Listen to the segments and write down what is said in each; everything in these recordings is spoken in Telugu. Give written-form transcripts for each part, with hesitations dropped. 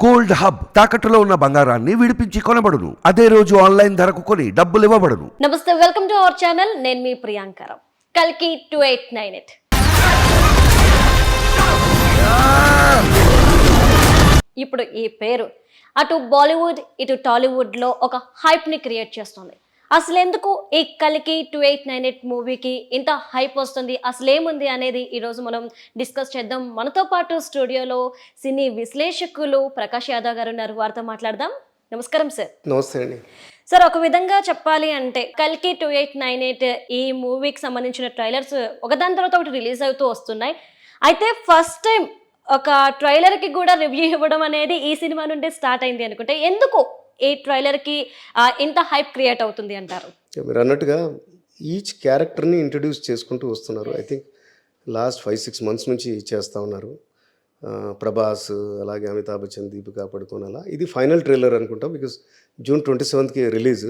గోల్డ్ హబ్ తాకట్టులో ఉన్న బంగారాన్ని విడిపించి కొనబడును. అదే రోజు ఆన్లైన్ ధరకు కొని డబ్బులు ఇవ్వబడును. నమస్తే, వెల్కమ్ టు అవర్ ఛానల్. నేను మీ ప్రియాంకరం. కల్కి 2898 ఇప్పుడు ఈ పేరు అటు బాలీవుడ్ ఇటు టాలీవుడ్ లో ఒక హైప్ ని క్రియేట్ చేస్తుంది. అసలు ఎందుకు ఈ కల్కి 2898 మూవీకి ఇంత హైప్ వస్తుంది, అసలు ఏముంది అనేది ఈరోజు మనం డిస్కస్ చేద్దాం. మనతో పాటు స్టూడియోలో సినీ విశ్లేషకులు ప్రకాష్ యాదవ్ గారు ఉన్నారు, వారితో మాట్లాడదాం. నమస్కారం సార్. నమస్తే అండి. సార్, ఒక విధంగా చెప్పాలి అంటే కల్కి 2898 ఈ మూవీకి సంబంధించిన ట్రైలర్స్ ఒకదాని తర్వాత ఒకటి రిలీజ్ అవుతూ వస్తున్నాయి. అయితే ఫస్ట్ టైం ఒక ట్రైలర్కి కూడా రివ్యూ ఇవ్వడం అనేది ఈ సినిమా నుండి స్టార్ట్ అయింది అనుకుంటే, ఎందుకు ఈ ట్రైలర్కి ఇంత హైప్ క్రియేట్ అవుతుంది అంటారు? మీరు అన్నట్టుగా ఈచ్ క్యారెక్టర్ని ఇంట్రడ్యూస్ చేసుకుంటూ వస్తున్నారు. ఐ థింక్ లాస్ట్ 5-6 months నుంచి చేస్తూ ఉన్నారు. ప్రభాస్, అలాగే అమితాబ్ బచ్చన్, దీపికా పడుకోన్, అలా ఇది ఫైనల్ ట్రైలర్ అనుకుంటా. Because June 27th release.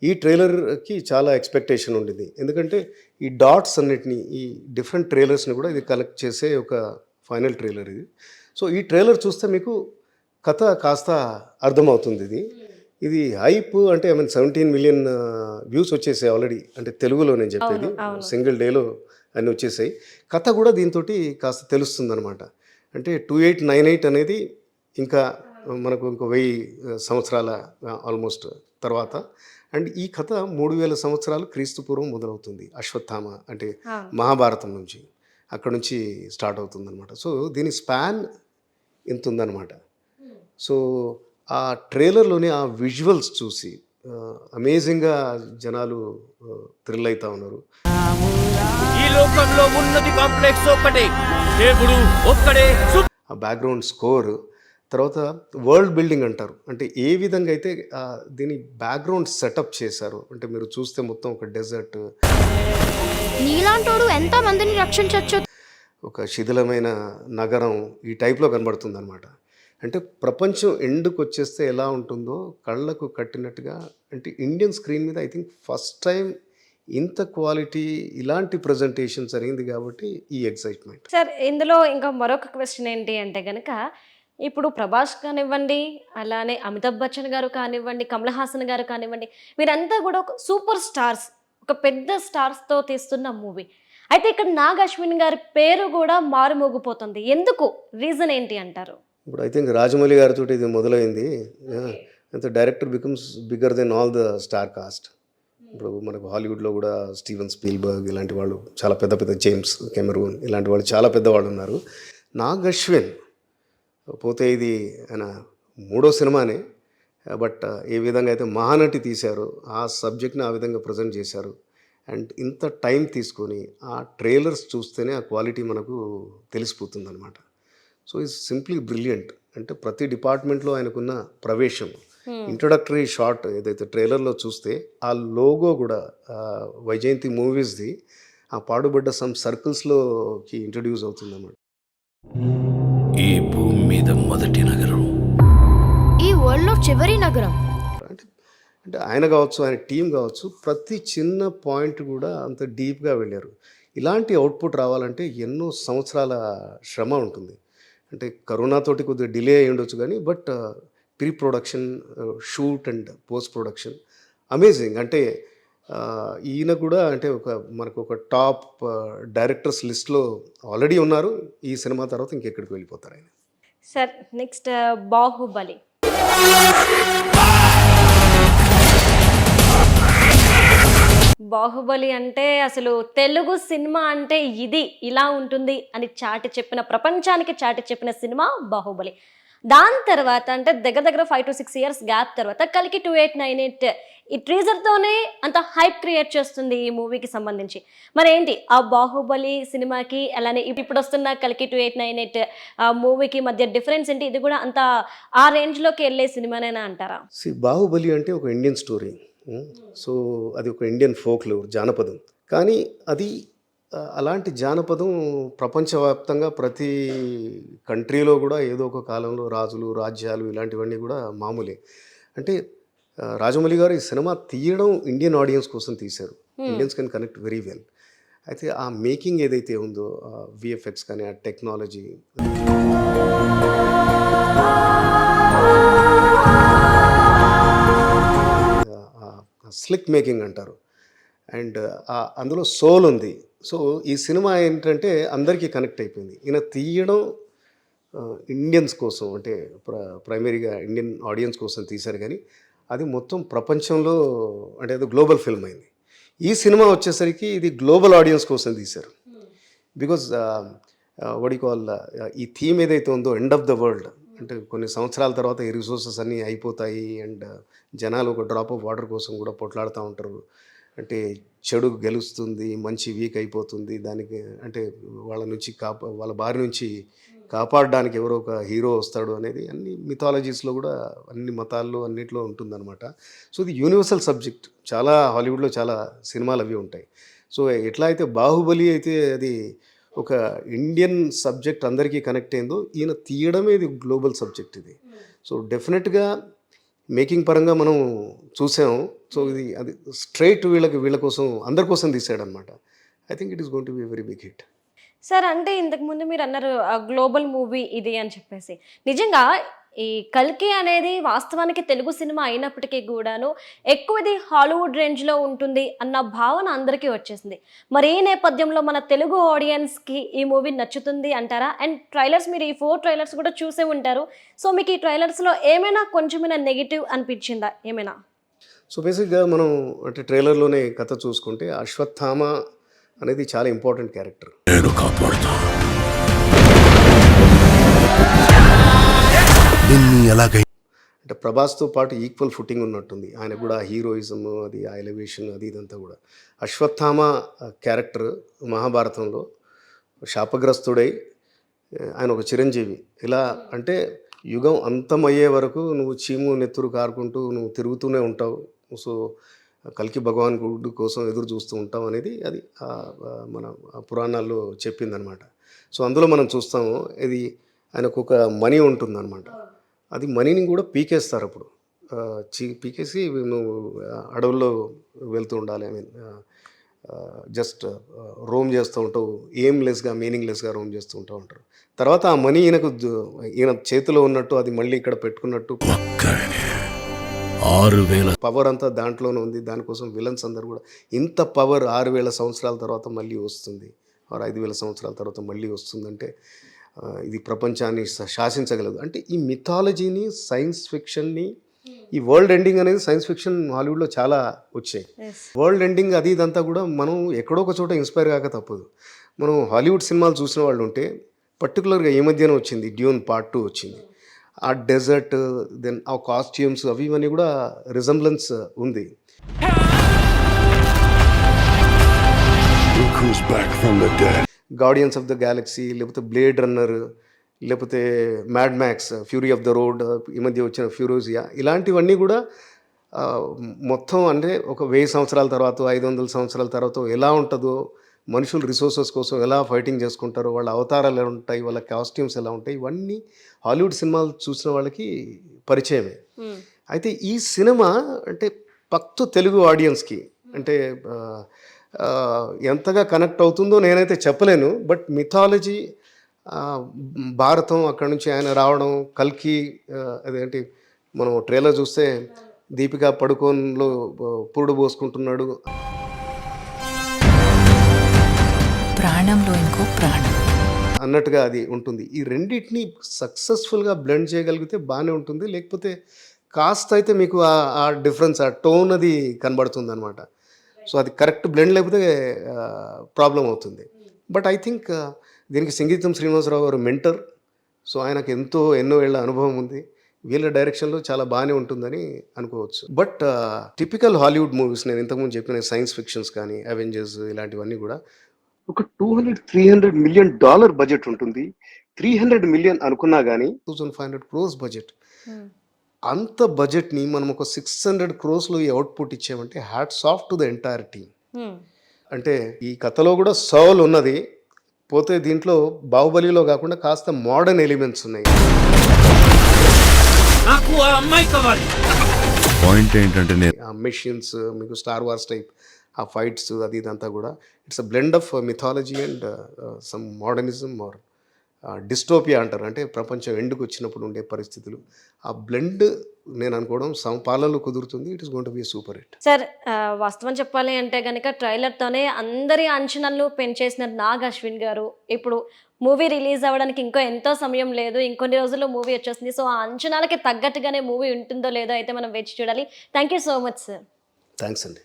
ఈ ట్రైలర్కి చాలా ఎక్స్పెక్టేషన్ ఉండింది, ఎందుకంటే ఈ డాట్స్ అన్నిటినీ, ఈ డిఫరెంట్ ట్రైలర్స్ని కూడా ఇది కలెక్ట్ చేసే ఒక ఫైనల్ ట్రైలర్ ఇది. సో ఈ ట్రైలర్ చూస్తే మీకు కథ కాస్త అర్థమవుతుంది. ఇది హైప్ అంటే 17 million వ్యూస్ వచ్చేసాయి ఆల్రెడీ, అంటే తెలుగులో నేను చెప్పేది. సింగిల్ డేలో అన్నీ వచ్చేసాయి. కథ కూడా దీంతో కాస్త తెలుస్తుంది అనమాట. అంటే 2898 అనేది ఇంకా మనకు ఇంకో 1000 సంవత్సరాల ఆల్మోస్ట్ తర్వాత. అండ్ ఈ కథ 3000 సంవత్సరాలు క్రీస్తు పూర్వం మొదలవుతుంది. అశ్వత్థామ అంటే మహాభారతం నుంచి, అక్కడ నుంచి స్టార్ట్ అవుతుంది అనమాట. సో దీని స్పాన్ ఇంత ఉందన్నమాట. సో ఆ ట్రైలర్లోని ఆ విజువల్స్ చూసి అమేజింగ్గా జనాలు థ్రిల్ అవుతా ఉన్నారు. ఈ లోకంలో ఉన్నది కాంప్లెక్స్ ఒక్కటే, దేవుడు ఒక్కడే. ఆ బ్యాక్గ్రౌండ్ స్కోర్, తర్వాత వరల్డ్ బిల్డింగ్ అంటారు, అంటే ఏ విధంగా అయితే దీని బ్యాక్గ్రౌండ్ సెటప్ చేశారు అంటే మీరు చూస్తే మొత్తం ఒక డెజర్ట్, నీలాంటోడు ఎంత మందిని రక్షించవచ్చు, ఒక శిథిలమైన నగరం, ఈ టైప్లో కనబడుతుంది అనమాట. అంటే ప్రపంచం ఎండుకు వచ్చేస్తే ఎలా ఉంటుందో కళ్ళకు కట్టినట్టుగా. అంటే ఇండియన్ స్క్రీన్ మీద ఐ థింక్ ఫస్ట్ టైం ఇంత క్వాలిటీ, ఇలాంటి ప్రజెంటేషన్ జరిగింది కాబట్టి ఈ ఎక్సైట్మెంట్. సార్, ఇందులో ఇంకా మరొక క్వశ్చన్ ఏంటి అంటే కనుక, ఇప్పుడు ప్రభాస్ కానివ్వండి, అలానే అమితాబ్ బచ్చన్ గారు కానివ్వండి, కమల్ హాసన్ గారు కానివ్వండి, వీరంతా కూడా ఒక సూపర్ స్టార్స్, ఒక పెద్ద స్టార్స్తో తీస్తున్న మూవీ. అయితే ఇక్కడ నాగ్ అశ్విన్ గారి పేరు కూడా మారుమోగిపోతుంది. ఎందుకు? రీజన్ ఏంటి అంటారు? ఇప్పుడు ఐ థింక్ రాజమౌళి గారితో ఇది మొదలైంది. అంత director becomes bigger than all the star cast. ఇప్పుడు మనకు హాలీవుడ్లో కూడా స్టీవెన్ స్పీల్బర్గ్ ఇలాంటి వాళ్ళు చాలా పెద్ద పెద్ద, జేమ్స్ కెమెరూన్ ఇలాంటి వాళ్ళు చాలా పెద్దవాళ్ళు ఉన్నారు. నాగ్ అశ్విన్ పోతే ఇది ఆయన 3వ సినిమానే. బట్ ఏ విధంగా అయితే మహానటి తీశారో ఆ సబ్జెక్ట్ని ఆ విధంగా ప్రజెంట్ చేశారు. అండ్ ఇంత టైం తీసుకొని ఆ ట్రైలర్స్ చూస్తేనే ఆ క్వాలిటీ మనకు తెలిసిపోతుంది అనమాట. So is simply brilliant. అంటే ప్రతి డిపార్ట్మెంట్లో ఆయనకున్న ప్రవేశం, ఇంట్రొడక్టరీ షాట్ ఏదైతే ట్రైలర్లో చూస్తే, ఆ లోగో కూడా వైజయంతి మూవీస్ది ఆ పాడుబడ్డ సమ్ సర్కిల్స్లోకి ఇంట్రడ్యూస్ అవుతుంది అన్నమాట. ఈ భూమి మీద మొదటి నగరం, ఈ వరల్డ్ లో చివరి నగరం. అంటే ఆయన కావచ్చు, ఆయన టీం కావచ్చు, ప్రతి చిన్న పాయింట్ కూడా అంత డీప్గా వెళ్ళారు. ఇలాంటి అవుట్పుట్ రావాలంటే ఎన్నో సంవత్సరాల శ్రమ ఉంటుంది. అంటే కరోనాతోటి కొద్దిగా డిలే అయ్యి ఉండొచ్చు కానీ, but pre production, shoot and post production amazing. అంటే ఈయన కూడా అంటే మనకు ఒక టాప్ డైరెక్టర్స్ లిస్ట్లో ఆల్రెడీ ఉన్నారు. ఈ సినిమా తర్వాత ఇంకెక్కడికి వెళ్ళిపోతారు ఆయన. Sir, next Baahubali. బాహుబలి అంటే అసలు తెలుగు సినిమా అంటే ఇది ఇలా ఉంటుంది అని చాటి చెప్పిన, ప్రపంచానికి చాటి చెప్పిన సినిమా బాహుబలి. దాని తర్వాత అంటే దగ్గర 5 to 6 years గ్యాప్ తర్వాత కల్కి 2898 ఈ ట్రీజర్తోనే అంత హైప్ క్రియేట్ చేస్తుంది ఈ మూవీకి సంబంధించి. మరి ఏంటి ఆ బాహుబలి సినిమాకి, అలానే ఇప్పుడు వస్తున్న కల్కి 2898 మూవీకి మధ్య డిఫరెన్స్ ఏంటి? ఇది కూడా అంత ఆ రేంజ్లోకి వెళ్ళే సినిమానేనా అంటారా? బాహుబలి అంటే ఒక ఇండియన్ స్టోరీ. సో అది ఒక ఇండియన్ ఫోక్లోర్, జానపదం. కానీ అది అలాంటి జానపదం ప్రపంచవ్యాప్తంగా ప్రతి కంట్రీలో కూడా ఏదో ఒక కాలంలో రాజులు, రాజ్యాలు ఇలాంటివన్నీ కూడా మామూలే. అంటే రాజమౌళి గారు ఈ సినిమా తీయడం ఇండియన్ ఆడియన్స్ కోసం తీశారు. Indians can connect very well. అయితే ఆ మేకింగ్ ఏదైతే ఉందో, విఎఫ్ఎక్స్ కానీ, ఆ టెక్నాలజీ, స్లిక్ మేకింగ్ అంటారు. అండ్ అందులో సోల్ ఉంది. సో ఈ సినిమా ఏంటంటే అందరికీ కనెక్ట్ అయిపోయింది. ఈయన తీయడం ఇండియన్స్ కోసం, అంటే ప్రైమరీగా ఇండియన్ ఆడియన్స్ కోసం తీశారు, కానీ అది మొత్తం ప్రపంచంలో అంటే అది గ్లోబల్ ఫిల్మ్ అయింది. ఈ సినిమా వచ్చేసరికి ఇది గ్లోబల్ ఆడియన్స్ కోసం తీశారు. బికాజ్ వాట్ యు కాల్ ఈ థీమ్ ఏదైతే ఉందో ఎండ్ ఆఫ్ ద వరల్డ్, అంటే కొన్ని సంవత్సరాల తర్వాత ఈ రిసోర్సెస్ అన్నీ అయిపోతాయి అండ్ జనాలు ఒక డ్రాప్ ఆఫ్ వాటర్ కోసం కూడా పొట్లాడుతూ ఉంటారు. అంటే చెడు గెలుస్తుంది, మంచి వీక్ అయిపోతుంది, దానికి అంటే వాళ్ళ నుంచి వాళ్ళ బారి నుంచి కాపాడడానికి ఎవరో ఒక హీరో వస్తాడు అనేది అన్ని మిథాలజీస్లో కూడా అన్ని మతాల్లో అన్నిట్లో ఉంటుందన్నమాట. సో ఇది యూనివర్సల్ సబ్జెక్ట్. చాలా హాలీవుడ్లో చాలా సినిమాలు అవి ఉంటాయి. సో ఎట్లా అయితే బాహుబలి అయితే అది ఒక ఇండియన్ సబ్జెక్ట్ అందరికీ కనెక్ట్ అయిందో, ఈయన తీయడమే ఇది గ్లోబల్ సబ్జెక్ట్ ఇది. సో డెఫినెట్గా మేకింగ్ పరంగా మనం చూసాము. సో ఇది అది స్ట్రైట్ వీళ్ళ కోసం అందరి కోసం తీసాడనమాట. I think it is going to be very big hit. Sir, అంటే ఇంతకుముందు మీరు అన్నారు గ్లోబల్ మూవీ ఇది అని చెప్పేసి, నిజంగా ఈ కల్కి అనేది వాస్తవానికి తెలుగు సినిమా అయినప్పటికీ కూడాను ఎక్కువది హాలీవుడ్ రేంజ్లో ఉంటుంది అన్న భావన అందరికీ వచ్చేసింది. మరి ఈ నేపథ్యంలో మన తెలుగు ఆడియన్స్కి ఈ మూవీ నచ్చుతుంది అంటారా? అండ్ ట్రైలర్స్, మీరు ఈ 4 ట్రైలర్స్ కూడా చూసే ఉంటారు. సో మీకు ఈ ట్రైలర్స్లో ఏమైనా కొంచెమైనా నెగిటివ్ అనిపించిందా ఏమైనా? సో బేసిక్గా మనం అంటే ట్రైలర్లోనే కథ చూసుకుంటే అశ్వత్థామ అనేది చాలా ఇంపార్టెంట్ క్యారెక్టర్. నేను కాపాడుతా. అంటే ప్రభాస్తో పాటు ఈక్వల్ ఫుటింగ్ ఉన్నట్టుంది. ఆయన కూడా హీరోయిజం అది, ఆ ఎలివేషన్ అది ఇదంతా కూడా. అశ్వత్థామ క్యారెక్టర్ మహాభారతంలో శాపగ్రస్తుడై ఆయన ఒక చిరంజీవి. ఇలా అంటే యుగం అంతమయ్యే వరకు నువ్వు చీము నెత్తురు కారుకుంటూ నువ్వు తిరుగుతూనే ఉంటావు. సో కల్కి భగవాన్ గుడి కోసం ఎదురు చూస్తూ ఉంటాం అనేది అది మన పురాణాల్లో చెప్పిందనమాట. సో అందులో మనం చూస్తాము, ఇది ఆయనకు ఒక మనీ ఉంటుందన్నమాట. అది మనీని కూడా పీకేస్తారు. అప్పుడు పీకేసి నువ్వు అడవుల్లో వెళ్తూ ఉండాలి, ఐ మీన్ జస్ట్ రోమ్ చేస్తూ ఉంటావు, ఎయిమ్లెస్గా మీనింగ్లెస్గా రోమ్ చేస్తూ ఉంటారు. తర్వాత ఆ మనీ ఈయన చేతిలో ఉన్నట్టు అది మళ్ళీ ఇక్కడ పెట్టుకున్నట్టు 6,000 పవర్ అంతా దాంట్లోనే ఉంది. దానికోసం విలన్స్ అందరు కూడా ఇంత పవర్ 6,000 సంవత్సరాల తర్వాత మళ్ళీ వస్తుంది, 5,000 సంవత్సరాల తర్వాత మళ్ళీ వస్తుందంటే ఇది ప్రపంచాన్ని శాసించగలదు. అంటే ఈ మిథాలజీని, సైన్స్ ఫిక్షన్ని, ఈ వరల్డ్ ఎండింగ్ అనేది సైన్స్ ఫిక్షన్ హాలీవుడ్లో చాలా వచ్చాయి. వరల్డ్ ఎండింగ్ అది ఇదంతా కూడా మనం ఎక్కడో ఒక చోట ఇన్స్పైర్ కాక తప్పదు. మనం హాలీవుడ్ సినిమాలు చూసిన వాళ్ళు ఉంటే, పర్టికులర్గా ఈ మధ్యన వచ్చింది డ్యూన్ పార్ట్ 2 వచ్చింది. ఆ డెజర్ట్, దెన్ ఆ కాస్ట్యూమ్స్ అవి ఇవన్నీ కూడా రిజంబ్లెన్స్ ఉంది. గార్డియన్స్ ఆఫ్ ద గ్యాలక్సీ, లేకపోతే బ్లేడ్ రన్నర్, లేకపోతే mad max, fury of the road, ఈ మధ్య వచ్చిన ఫ్యూరోజియా, ఇలాంటివన్నీ కూడా మొత్తం అంటే ఒక 1000 సంవత్సరాల తర్వాత, 500 సంవత్సరాల తర్వాత ఎలా ఉంటుందో, మనుషులు రిసోర్సెస్ కోసం ఎలా ఫైటింగ్ చేసుకుంటారో, వాళ్ళ అవతారాలు ఎలా ఉంటాయి, వాళ్ళ కాస్ట్యూమ్స్ ఎలా ఉంటాయి, ఇవన్నీ హాలీవుడ్ సినిమాలు చూసిన వాళ్ళకి పరిచయమే. అయితే ఈ సినిమా అంటే పక్తు తెలుగు ఆడియన్స్కి అంటే ఎంతగా కనెక్ట్ అవుతుందో నేనైతే చెప్పలేను. బట్ మిథాలజీ, భారతం, అక్కడ నుంచి ఆయన రావడం, కల్కి అదేంటి మనం ట్రైలర్ చూస్తే దీపికా పడుకోన్లో పురుడు పోసుకుంటున్నాడు, ప్రాణంలో ఇంకో ప్రాణం అన్నట్టుగా అది ఉంటుంది. ఈ రెండింటిని సక్సెస్ఫుల్గా బ్లెండ్ చేయగలిగితే బాగానే ఉంటుంది. లేకపోతే కాస్త అయితే మీకు ఆ డిఫరెన్స్, ఆ టోన్ అది కనబడుతుంది అనమాట. సో అది కరెక్ట్ బ్లెండ్ లేకపోతే ప్రాబ్లం అవుతుంది. బట్ ఐ థింక్ దీనికి సంగీతం శ్రీనివాసరావు గారు మెంటర్. సో ఆయనకు ఎన్నో ఏళ్ల అనుభవం ఉంది. వీళ్ళ డైరెక్షన్లో చాలా బాగానే ఉంటుందని అనుకోవచ్చు. బట్ టిపికల్ హాలీవుడ్ మూవీస్, నేను ఇంతకుముందు చెప్పిన సైన్స్ ఫిక్షన్స్ కానీ, అవెంజర్స్, ఇలాంటివన్నీ కూడా ఒక $200-300 మిలియన్ బడ్జెట్ ఉంటుంది. 300 మిలియన్ అనుకున్నా కానీ 2,500 crores బడ్జెట్. అంత బడ్జెట్ని మనం ఒక 600 crores అవుట్పుట్ ఇచ్చామంటే hats off to the entire team. అంటే ఈ కథలో కూడా సౌల్ ఉన్నది, పోతే దీంట్లో బాహుబలిలో కాకుండా కాస్త మోడర్న్ ఎలిమెంట్స్ ఉన్నాయి. నాకు ఆ అమ్మాయి కావాలి. పాయింట్ ఏంటంటే ఆ మెషిన్స్, మీకు స్టార్ వార్స్ టైప్ ఆ ఫైట్స్, అది ఇదంతా కూడా it's a blend of mythology and some modernism or dystopia అంటారు, అంటే ప్రపంచం ఎండుకు వచ్చినప్పుడు ఉండే పరిస్థితులు, ఆ బ్లెండ్ నేను అనుకోవడం సమపాలలో కుదురుతుంది. It is going to be super hit. Sir వాస్తవం చెప్పాలి అంటే కనుక ట్రైలర్తోనే అందరి అంచనాలను పెంచేసిన నాగ్ అశ్విన్ గారు ఇప్పుడు మూవీ రిలీజ్ అవ్వడానికి ఇంకో ఎంతో సమయం లేదు, ఇంకొన్ని రోజుల్లో మూవీ వచ్చేస్తుంది. సో ఆ అంచనాలకి తగ్గట్టుగానే మూవీ ఉంటుందో లేదో అయితే మనం వేచి చూడాలి. Thank you so much sir. Thanks అండి.